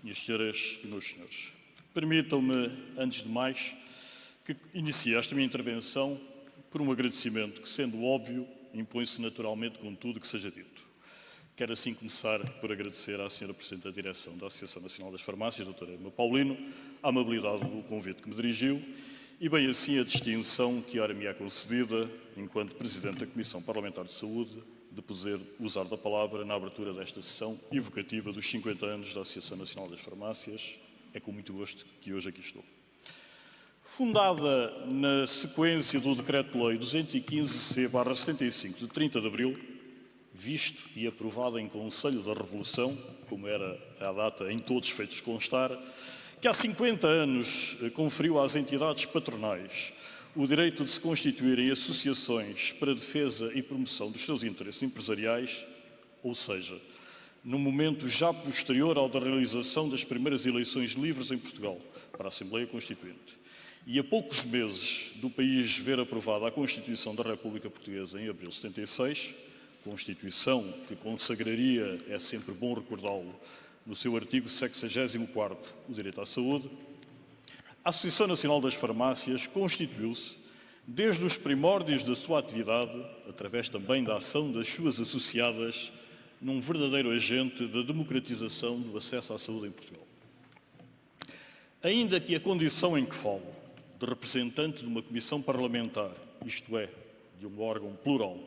Minhas senhoras e meus senhores, permitam-me, antes de mais, que inicie esta minha intervenção por um agradecimento que, sendo óbvio, impõe-se naturalmente com tudo que seja dito. Quero assim começar por agradecer à senhora Presidente da Direção da Associação Nacional das Farmácias, doutora Emma Paulino, a amabilidade do convite que me dirigiu e bem assim a distinção que ora me é concedida, enquanto Presidente da Comissão Parlamentar de Saúde, de poder usar da palavra na abertura desta sessão evocativa dos 50 anos da Associação Nacional das Farmácias. É com muito gosto que hoje aqui estou. Fundada na sequência do Decreto-Lei 215-C/75 de 30 de abril, visto e aprovada em Conselho da Revolução, como era a data em todos feitos constar, que há 50 anos conferiu às entidades patronais o direito de se constituírem associações para a defesa e promoção dos seus interesses empresariais, ou seja, no momento já posterior ao da realização das primeiras eleições livres em Portugal para a Assembleia Constituinte, e a poucos meses do país ver aprovada a Constituição da República Portuguesa em abril de 76, Constituição que consagraria, é sempre bom recordá-lo, no seu artigo 64º, o direito à saúde, a Associação Nacional das Farmácias constituiu-se, desde os primórdios da sua atividade, através também da ação das suas associadas, num verdadeiro agente da democratização do acesso à saúde em Portugal. Ainda que a condição em que falo, de representante de uma comissão parlamentar, isto é, de um órgão plural,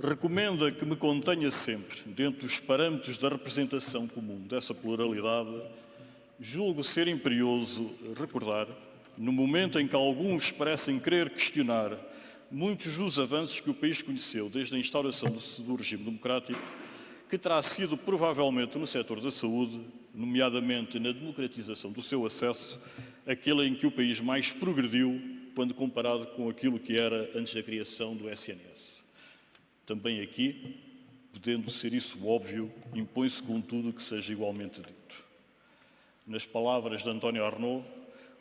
recomenda que me contenha sempre dentro dos parâmetros da representação comum dessa pluralidade, julgo ser imperioso recordar, no momento em que alguns parecem querer questionar muitos dos avanços que o país conheceu desde a instauração do regime democrático, que terá sido provavelmente no setor da saúde, nomeadamente na democratização do seu acesso, aquele em que o país mais progrediu quando comparado com aquilo que era antes da criação do SNS. Também aqui, podendo ser isso óbvio, impõe-se contudo que seja igualmente dito. Nas palavras de António Arnaud,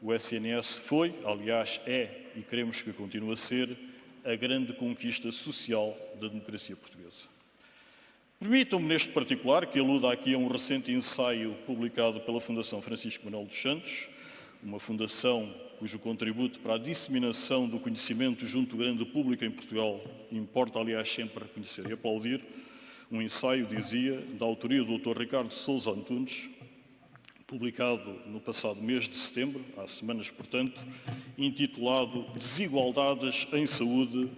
o SNS foi, aliás é, e queremos que continue a ser, a grande conquista social da democracia portuguesa. Permitam-me neste particular que aluda aqui a um recente ensaio publicado pela Fundação Francisco Manuel dos Santos, uma fundação cujo contributo para a disseminação do conhecimento junto ao grande público em Portugal importa, aliás, sempre reconhecer e aplaudir. Um ensaio, dizia, da autoria do Dr. Ricardo Sousa Antunes, publicado no passado mês de setembro, há semanas, portanto, intitulado Desigualdades em Saúde,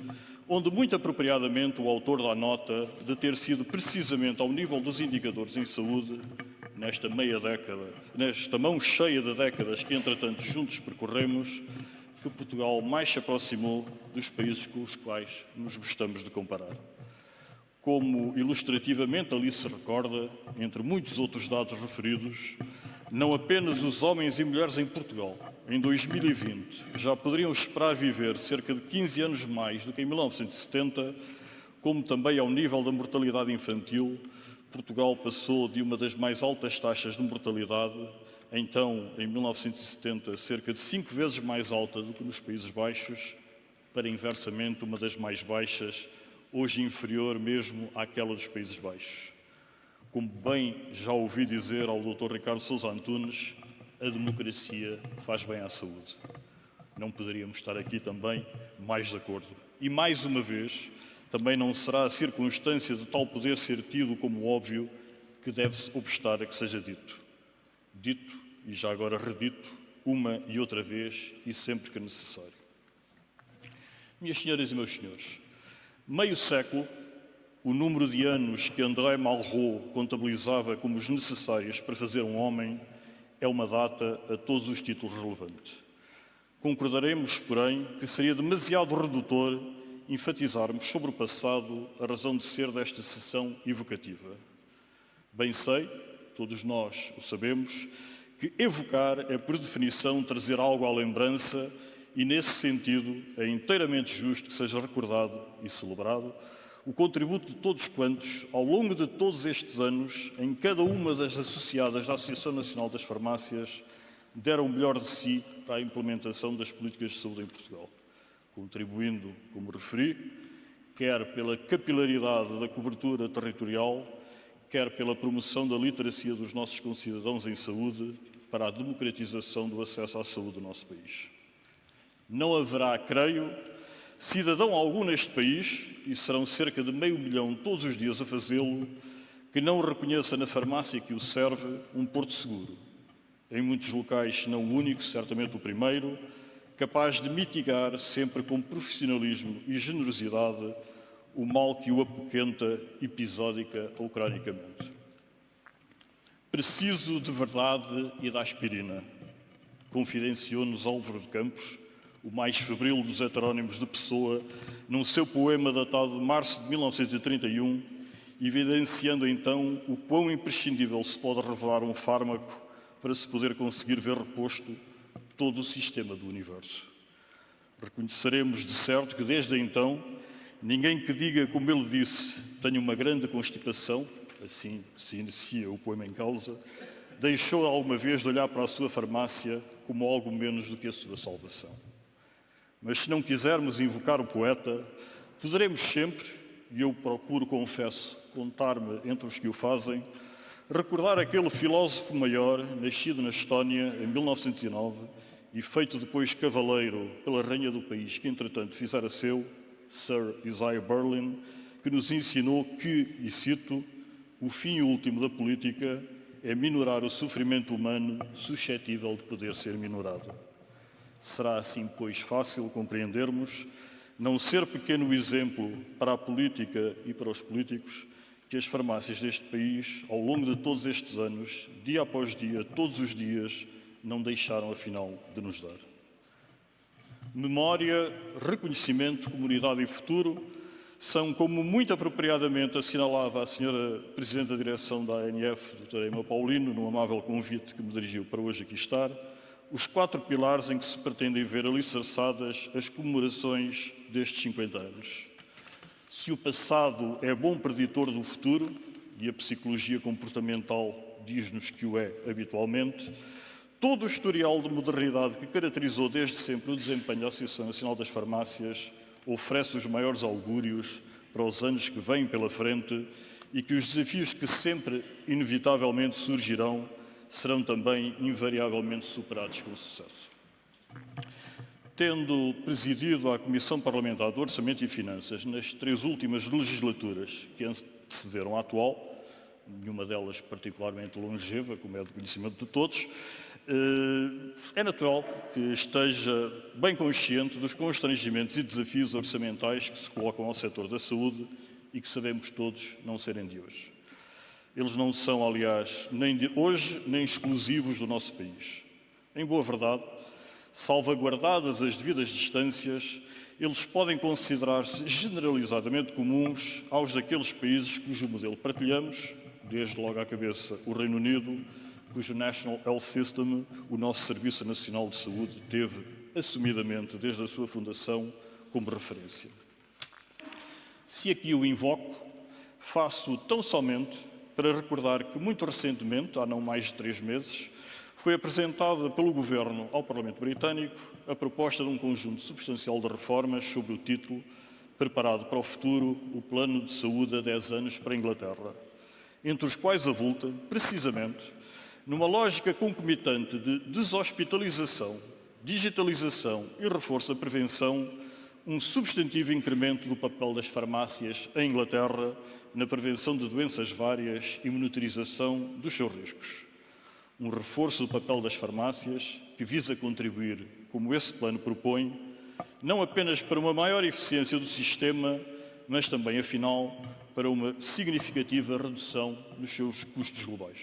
onde, muito apropriadamente, o autor dá nota de ter sido precisamente ao nível dos indicadores em saúde, nesta mão cheia de décadas que, entretanto, juntos percorremos, que Portugal mais se aproximou dos países com os quais nos gostamos de comparar. Como ilustrativamente ali se recorda, entre muitos outros dados referidos, não apenas os homens e mulheres em Portugal, em 2020, já poderiam esperar viver cerca de 15 anos mais do que em 1970, como também ao nível da mortalidade infantil, Portugal passou de uma das mais altas taxas de mortalidade, então, em 1970, cerca de 5 vezes mais alta do que nos Países Baixos, para inversamente uma das mais baixas, hoje inferior mesmo àquela dos Países Baixos. Como bem já ouvi dizer ao Dr. Ricardo Sousa Antunes, a democracia faz bem à saúde. Não poderíamos estar aqui também mais de acordo. E mais uma vez, também não será a circunstância de tal poder ser tido como óbvio que deve-se obstar a que seja dito. Dito, e já agora redito, uma e outra vez e sempre que necessário. Minhas senhoras e meus senhores, meio século, o número de anos que André Malraux contabilizava como os necessários para fazer um homem é uma data a todos os títulos relevante. Concordaremos, porém, que seria demasiado redutor enfatizarmos sobre o passado a razão de ser desta sessão evocativa. Bem sei, todos nós o sabemos, que evocar é, por definição, trazer algo à lembrança e, nesse sentido, é inteiramente justo que seja recordado e celebrado o contributo de todos quantos, ao longo de todos estes anos, em cada uma das associadas da Associação Nacional das Farmácias, deram o melhor de si para a implementação das políticas de saúde em Portugal, contribuindo, como referi, quer pela capilaridade da cobertura territorial, quer pela promoção da literacia dos nossos concidadãos em saúde, para a democratização do acesso à saúde do nosso país. Não haverá, creio, cidadão algum neste país, e serão cerca de 500 mil todos os dias a fazê-lo, que não reconheça na farmácia que o serve um porto seguro. Em muitos locais, se não o único, certamente o primeiro, capaz de mitigar sempre com profissionalismo e generosidade o mal que o apoquenta episódica ou cronicamente. Preciso de verdade e da aspirina, confidenciou-nos Álvaro de Campos, o mais febril dos heterónimos de Pessoa, num seu poema datado de março de 1931, evidenciando então o quão imprescindível se pode revelar um fármaco para se poder conseguir ver reposto todo o sistema do universo. Reconheceremos de certo que desde então, ninguém que diga, como ele disse, tenho uma grande constipação, assim se inicia o poema em causa, deixou alguma vez de olhar para a sua farmácia como algo menos do que a sua salvação. Mas se não quisermos invocar o poeta, poderemos sempre, e eu procuro, confesso, contar-me entre os que o fazem, recordar aquele filósofo maior, nascido na Estónia em 1909 e feito depois cavaleiro pela rainha do país, que entretanto fizera seu, Sir Isaiah Berlin, que nos ensinou que, e cito, o fim último da política é minorar o sofrimento humano suscetível de poder ser minorado. Será assim, pois, fácil compreendermos, não ser pequeno o exemplo para a política e para os políticos, que as farmácias deste país, ao longo de todos estes anos, dia após dia, todos os dias, não deixaram, afinal, de nos dar. Memória, reconhecimento, comunidade e futuro são, como muito apropriadamente assinalava a senhora Presidente da Direção da ANF, Dra. Emma Paulino, no amável convite que me dirigiu para hoje aqui estar, os 4 pilares em que se pretendem ver alicerçadas as comemorações destes 50 anos. Se o passado é bom preditor do futuro, e a psicologia comportamental diz-nos que o é habitualmente, todo o historial de modernidade que caracterizou desde sempre o desempenho da Associação Nacional das Farmácias oferece os maiores augúrios para os anos que vêm pela frente e que os desafios que sempre, inevitavelmente, surgirão serão também invariavelmente superados com sucesso. Tendo presidido a Comissão Parlamentar do Orçamento e Finanças nas 3 últimas legislaturas que antecederam a atual, nenhuma delas particularmente longeva, como é do conhecimento de todos, é natural que esteja bem consciente dos constrangimentos e desafios orçamentais que se colocam ao setor da saúde e que sabemos todos não serem de hoje. Eles não são, aliás, nem de hoje, nem exclusivos do nosso país. Em boa verdade, salvaguardadas as devidas distâncias, eles podem considerar-se generalizadamente comuns aos daqueles países cujo modelo partilhamos, desde logo à cabeça o Reino Unido, cujo National Health System, o nosso Serviço Nacional de Saúde, teve assumidamente desde a sua fundação como referência. Se aqui o invoco, faço tão somente para recordar que muito recentemente, há não mais de 3 meses, foi apresentada pelo Governo ao Parlamento Britânico a proposta de um conjunto substancial de reformas sob o título Preparado para o Futuro, o Plano de Saúde a 10 anos para a Inglaterra, entre os quais avulta, precisamente, numa lógica concomitante de deshospitalização, digitalização e reforço da prevenção, um substantivo incremento do papel das farmácias em Inglaterra na prevenção de doenças várias e monitorização dos seus riscos. Um reforço do papel das farmácias que visa contribuir, como esse plano propõe, não apenas para uma maior eficiência do sistema, mas também, afinal, para uma significativa redução dos seus custos globais.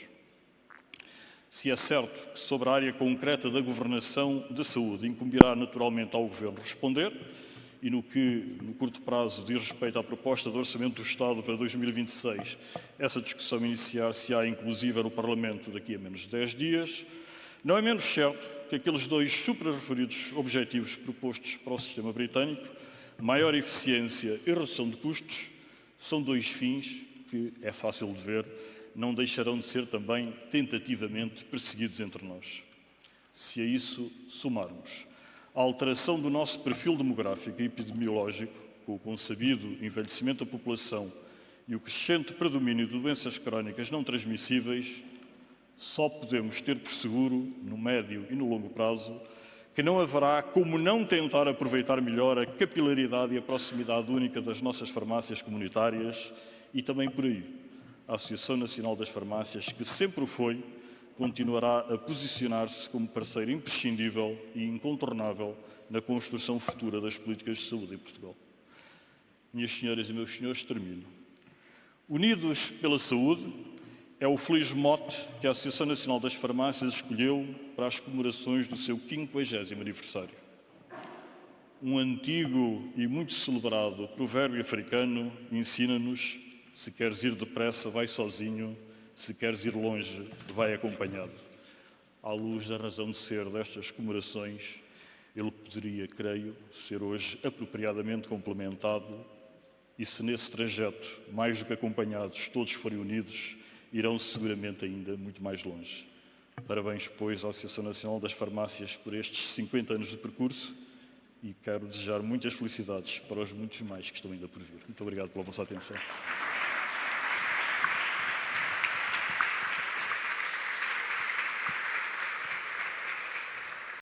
Se é certo que sobre a área concreta da governação da saúde incumbirá naturalmente ao Governo responder, e no que, no curto prazo, diz respeito à proposta de Orçamento do Estado para 2026, essa discussão iniciar-se-á inclusive no Parlamento daqui a menos de 10 dias, não é menos certo que aqueles 2 supra-referidos objetivos propostos para o sistema britânico, maior eficiência e redução de custos, são 2 fins que, é fácil de ver, não deixarão de ser também tentativamente perseguidos entre nós. Se a isso somarmos a alteração do nosso perfil demográfico e epidemiológico, com o consabido envelhecimento da população e o crescente predomínio de doenças crónicas não transmissíveis, só podemos ter por seguro, no médio e no longo prazo, que não haverá como não tentar aproveitar melhor a capilaridade e a proximidade única das nossas farmácias comunitárias e também por aí. A Associação Nacional das Farmácias, que sempre o foi, continuará a posicionar-se como parceiro imprescindível e incontornável na construção futura das políticas de saúde em Portugal. Minhas senhoras e meus senhores, termino. Unidos pela saúde é o feliz mote que a Associação Nacional das Farmácias escolheu para as comemorações do seu 50º aniversário. Um antigo e muito celebrado provérbio africano ensina-nos: se queres ir depressa, vai sozinho, se queres ir longe, vai acompanhado. À luz da razão de ser destas comemorações, ele poderia, creio, ser hoje apropriadamente complementado, e se nesse trajeto, mais do que acompanhados, todos forem unidos, irão seguramente ainda muito mais longe. Parabéns, pois, à Associação Nacional das Farmácias por estes 50 anos de percurso e quero desejar muitas felicidades para os muitos mais que estão ainda por vir. Muito obrigado pela vossa atenção.